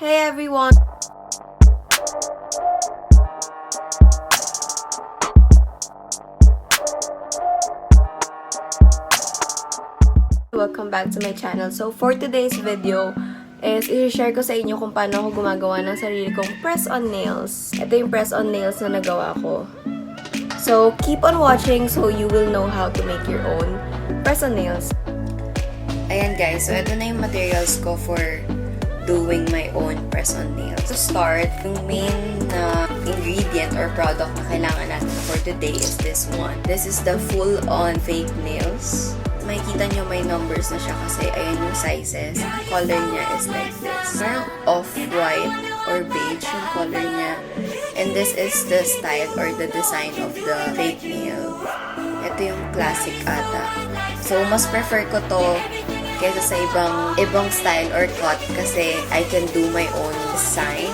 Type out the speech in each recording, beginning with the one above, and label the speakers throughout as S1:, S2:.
S1: Hey everyone! Welcome back to my channel. So for today's video is i-share ko sa inyo kung paano ako gumagawa ng sarili kong press-on nails. Ito yung press-on nails na nagawa ko. So keep on watching so you will know how to make your own press-on nails. Ayan guys, so ito na yung materials ko for doing my own press-on nails. To start, yung main na ingredient or product na kailangan natin for today is this one. This is the full-on fake nails. Makikita nyo may numbers na siya kasi ayan yung sizes. Color niya is like this. Parang off-white or beige yung color niya. And this is the style or the design of the fake nail. Ito yung classic ata. So, mas prefer ko to kaysa sa ibang style or cut kasi I can do my own design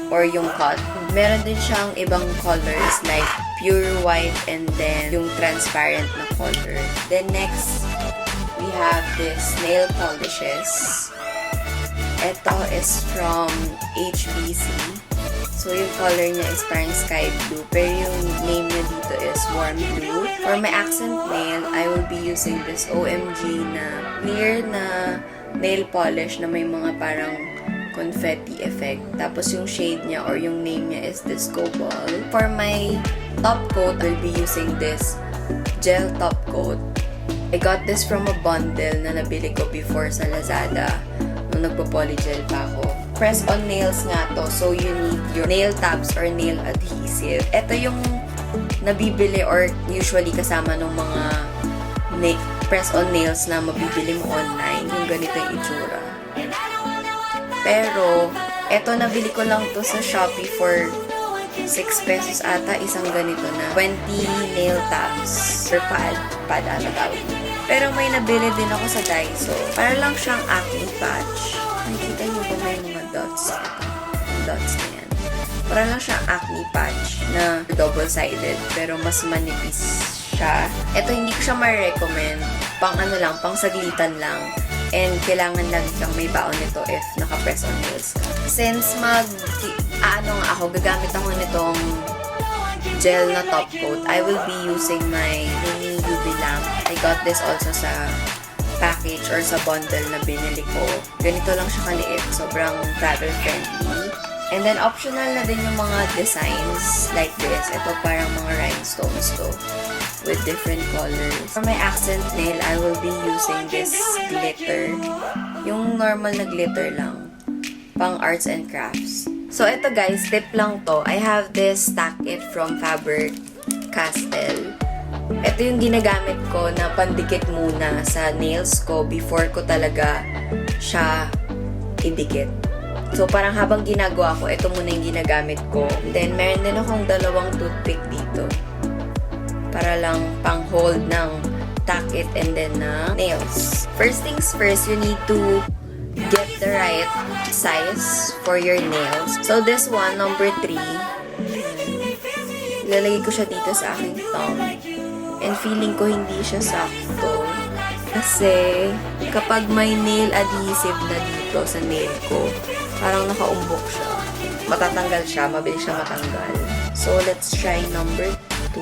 S1: or yung cut. Meron din siyang ibang colors like pure white and then yung transparent na color. Then next, we have this nail polishes. Ito is from HBC. So yung color niya is parang sky blue. Pero yung name niya dito is warm blue. For my accent nail, I will be using this OMG na clear na nail polish na may mga parang confetti effect. Tapos yung shade niya or yung name niya is Disco Ball. For my top coat, I'll be using this gel top coat. I got this from a bundle na nabili ko before sa Lazada nung nagpo-polygel pa ako. Press-on nails nga to, so you need your nail tabs or nail adhesive. Ito yung nabibili or usually kasama ng mga press-on nails na mabibili mo online. Yung ganito yung itsura. Pero, eto nabili ko lang to sa Shopee for 6 pesos ata, isang ganito na 20 nail tabs per pad ata tawag. Pero may nabili din ako sa Daiso. Para lang siyang acne patch. Nakikita niyo ba may mga dots? Dots na yan. Para lang siyang acne patch na double-sided pero mas manipis siya. Ito hindi ko siya ma-recommend. Pang ano lang, pang saglitan lang. And kailangan lagi kang may baon nito if naka-press on nails ka. Since gagamit ako nitong gel na top coat, I will be using my mini UV lamp. I got this also sa package or sa bundle na binili ko. Ganito lang siya kaliit. Sobrang travel friendly. And then optional na din yung mga designs like this. Ito parang mga rhinestones to with different colors. For my accent nail, I will be using this glitter. Yung normal na glitter lang. Pang arts and crafts. So, ito guys, tip lang to. I have this Stack It from Faber-Castell. Ito yung ginagamit ko na pandikit muna sa nails ko before ko talaga siya idikit. So, parang habang ginagawa ko, ito muna yung ginagamit ko. Then, meron din akong dalawang toothpick dito. Para lang pang-hold ng tack-it and then nails. First things first, you need to get the right size for your nails. So, this one, number 3. Ilalagay ko siya dito sa aking thumb. And feeling ko hindi siya sakto. Kasi, kapag may nail adhesive na dito sa nail ko, parang nakaumbok siya. Matatanggal siya, mabilis siya matanggal. So, let's try number 2.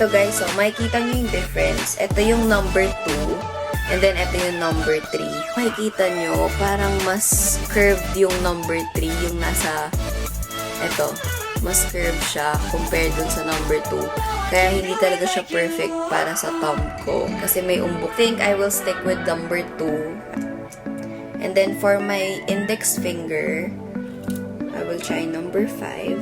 S1: Ito guys, so makikita nyo yung difference. Ito yung number 2. And then, ito yung number 3. Makikita nyo, parang mas curved yung number 3. Yung nasa, ito, mas curved siya compared dun sa number 2. Kaya hindi talaga siya perfect para sa thumb ko. Kasi may umbok. I think I will stick with number 2. And then, for my index finger, I will try number 5.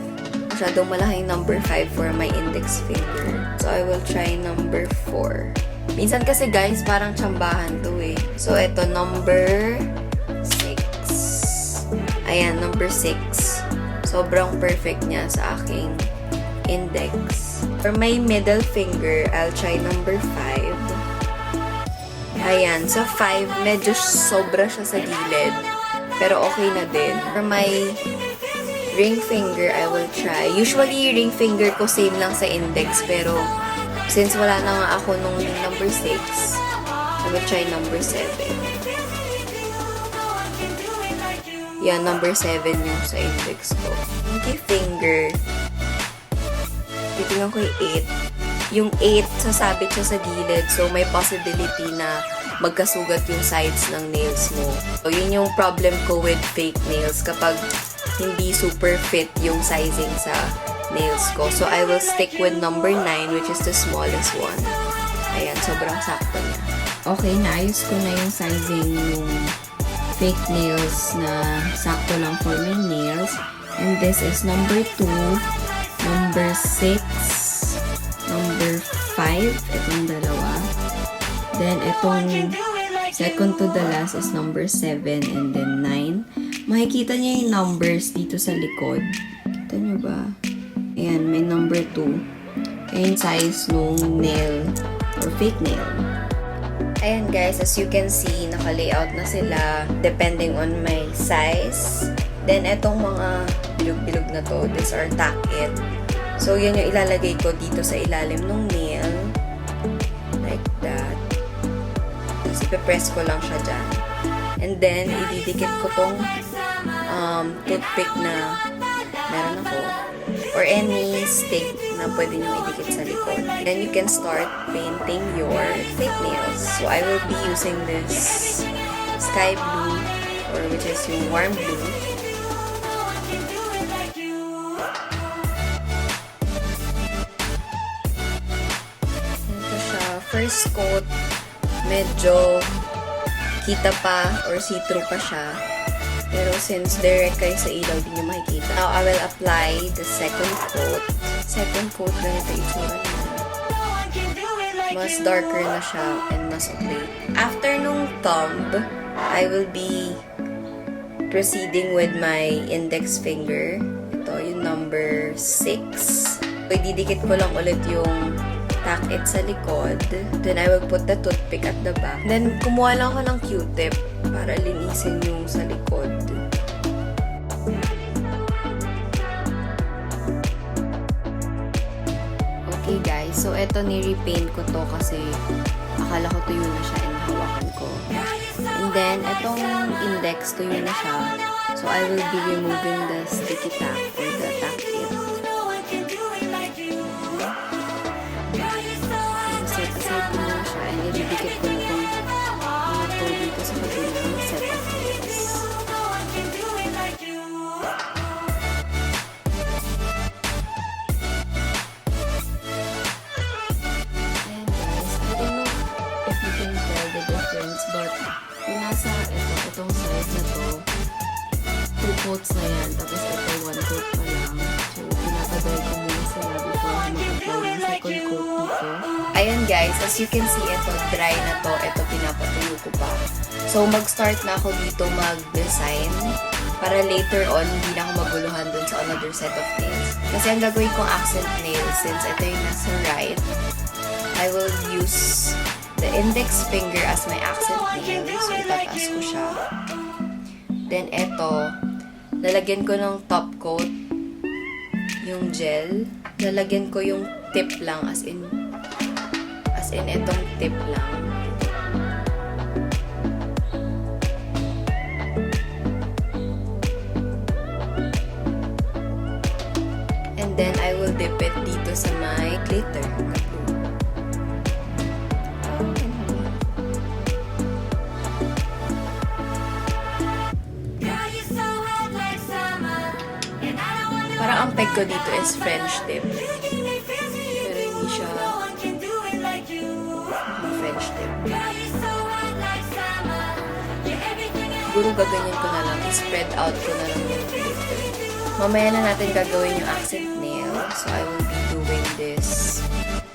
S1: Masyadong malaking number 5 for my index finger. So, I will try number 4. Minsan kasi guys, parang tsambahan to eh. So, ito, number 6. Ayan, number 6. Sobrang perfect niya sa aking index. For my middle finger, I'll try number 5. Ayan, so 5, medyo sobra siya sa gilid. Pero okay na din. For my ring finger, I will try. Usually, ring finger ko same lang sa index. Pero, since wala na nga ako nung number 6, I will try number 7. Yan, number 7 yung sa index ko. Pinky finger. Titingnan ko yung 8. Yung 8, sasabit siya sa gilid. So, may possibility na magkasugat yung sides ng nails mo. So, yun yung problem ko with fake nails kapag hindi super fit yung sizing sa nails ko. So, I will stick with number 9, which is the smallest one. Ayan, sobrang sakto niya. Okay, naayos ko na yung sizing yung fake nails na sakto lang for my nails. And this is number 2, number 6, number 5, itong dalawa. Then, itong second to the last is number 7 and then 9. Makikita niyo yung numbers dito sa likod. Kita niyo ba? Ayan, may number 2. Ayan size nung nail or fake nail. Ayan guys, as you can see, naka-layout na sila depending on my size. Then, etong mga bilog-bilog na to, these are tack it. So, yan yung ilalagay ko dito sa ilalim ng nail. Like that. Tapos, ipipress ko lang siya dyan. And then, ididikit ko tong toothpick na meron ako. Or any stick na pwede nyo idikit sa likod. Then, you can start painting your fake nails. So, I will be using this sky blue, or which is yung warm blue. Ito siya. First coat, medyo kita pa or see-through pa siya. Pero since direct kayo sa ilaw, di nyo makikita. Now, I will apply the second coat. Second coat, ganito itsura niya. Mas darker na siya and mas opaque. After nung thumb, I will be proceeding with my index finger. Ito, yung number 6. So, ididikit ko lang ulit yung tack it sa likod. Then, I will put the toothpick at the back. Then, kumuha lang ako ng Q-tip para linisin yung sa likod. Okay guys, so eto ni-repaint ko to kasi akala ko tuyo na siya and hawakan ko. And then, etong index tuyo na siya. So, I will be removing the sticky tack or the tack it. Set aside ko na siya and ididikit ko na itong ito dito sa kabilang set of nails. Ayan guys, I don't know if you can tell the difference, but yung nasa itong side na to, 2 coats na yan, tapos ito 1 coat pa lang. So, pinapadal ko muna sila before mag-apply ng second coat dito. Ayan guys, as you can see, ito dry na to. Ito pinapatuyo ko pa. So, mag-start na ako dito mag-design para later on, hindi na ako maguluhan dun sa another set of nails. Kasi ang gagawin kong accent nail, since ito yung nasa right, I will use the index finger as my accent nail. So, itataas ko siya. Then, ito, lalagyan ko ng top coat, yung gel. Lalagyan ko yung tip lang, as in itong tip lang. And then, I will dip it dito sa my glitter. Parang ang peg ko dito is French tip. Pero hindi siya French tip. Siguro gaganyan ko na lang. I-spread out ko na lang yung glitter. Mamaya na natin gagawin yung accent nail. So, I will be doing this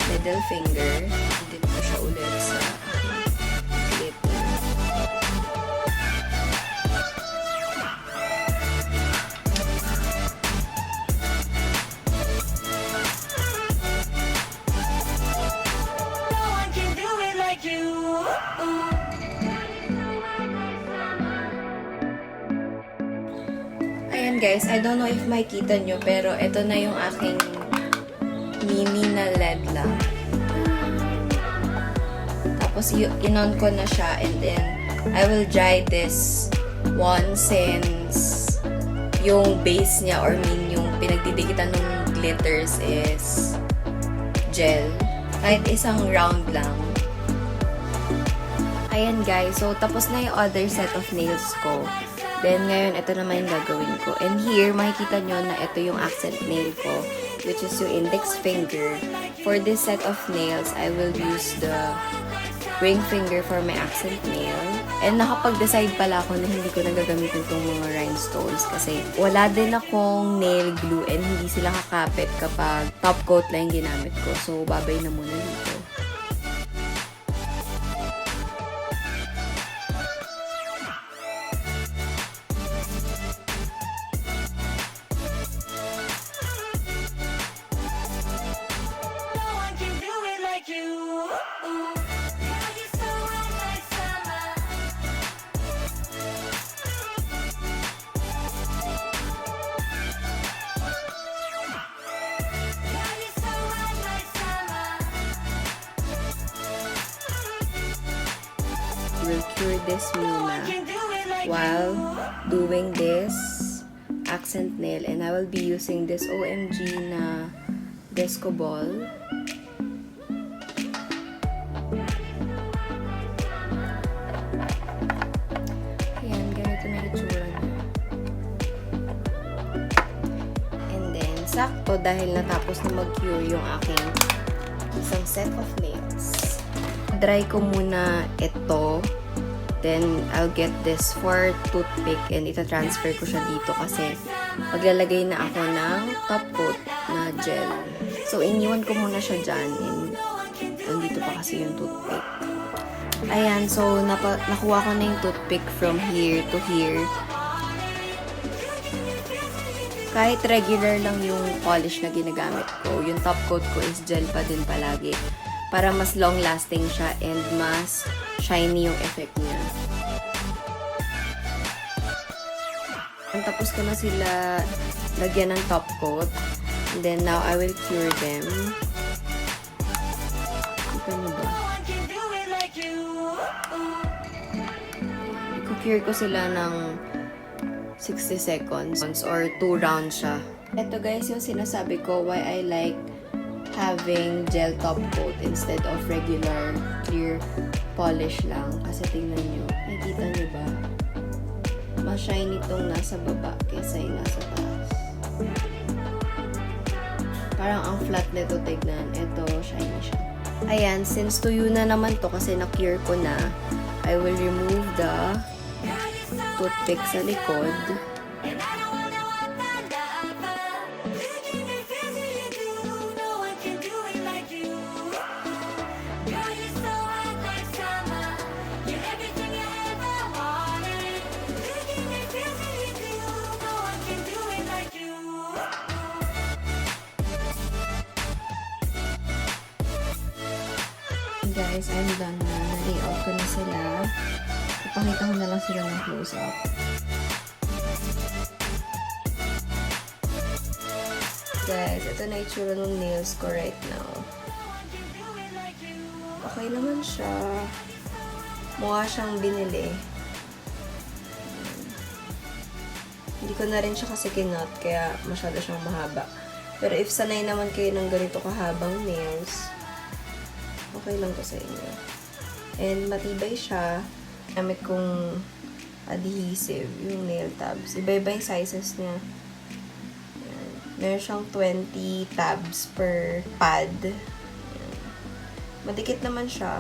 S1: middle finger. Dip ko siya ulit sa glitter. Ayan guys, I don't know if makikita nyo, pero ito na yung aking mini na LED lamp. Tapos, in-on ko na siya and then I will dry this one since yung base niya or yung pinagdidikitan ng glitters is gel. Kahit isang round lang. Ayan guys, so tapos na yung other set of nails ko. Then ngayon, ito naman yung gagawin ko. And here, makikita nyo na ito yung accent nail ko, which is yung index finger. For this set of nails, I will use the ring finger for my accent nail. And nakapag-decide pala ako na hindi ko nagagamitin itong mga rhinestones kasi wala din akong nail glue and hindi sila kakapit kapag top coat lang yung ginamit ko. So, babay na muna dito. Will cure this muna while doing this accent nail, and I will be using this OMG na disco ball. Ayan, ganito na itsura niya. And then, sakto dahil natapos na mag-cure yung aking isang set of nails. Dry ko muna ito. Then, I'll get this for toothpick and ita-transfer ko siya dito kasi maglalagay na ako ng top coat na gel. So, iniwan ko muna siya dyan and nandito pa kasi yung toothpick. Ayan, so nakuha ko na yung toothpick from here to here. Kahit regular lang yung polish na ginagamit ko, yung top coat ko is gel pa din palagi. Para mas long-lasting siya and mas shiny yung effect niya. Tapos ko na sila lagyan ng top coat. And then now I will cure them. Kita niyo ba? I-cure ko sila ng 60 seconds or 2 rounds siya. Ito guys yung sinasabi ko why I like having gel top coat instead of regular clear polish lang. Kasi tingnan nyo. Nakikita nyo ba? Mas shiny itong nasa baba kaysa yung nasa taas. Parang ang flat nito tignan. Ito, shiny siya. Ayan, since tuyo na naman to kasi na-cure ko na, I will remove the toothpick sa likod. Guys, I'm done na. Na-layout ko na sila. Ipakita ko na lang sila ng close-up. Guys, ito na itsura ng nails ko right now. Okay naman siya. Mukha siyang binili. Hindi ko na rin siya kasi kinot, kaya masyado siyang mahaba. Pero if sanay naman kayo ng ganito kahabang nails, okay lang to sa inyo. And matibay siya. Gamit kong adhesive, yung nail tabs. Iba-iba yung sizes niya. Ayan. Meron siyang 20 tabs per pad. Ayan. Madikit naman siya.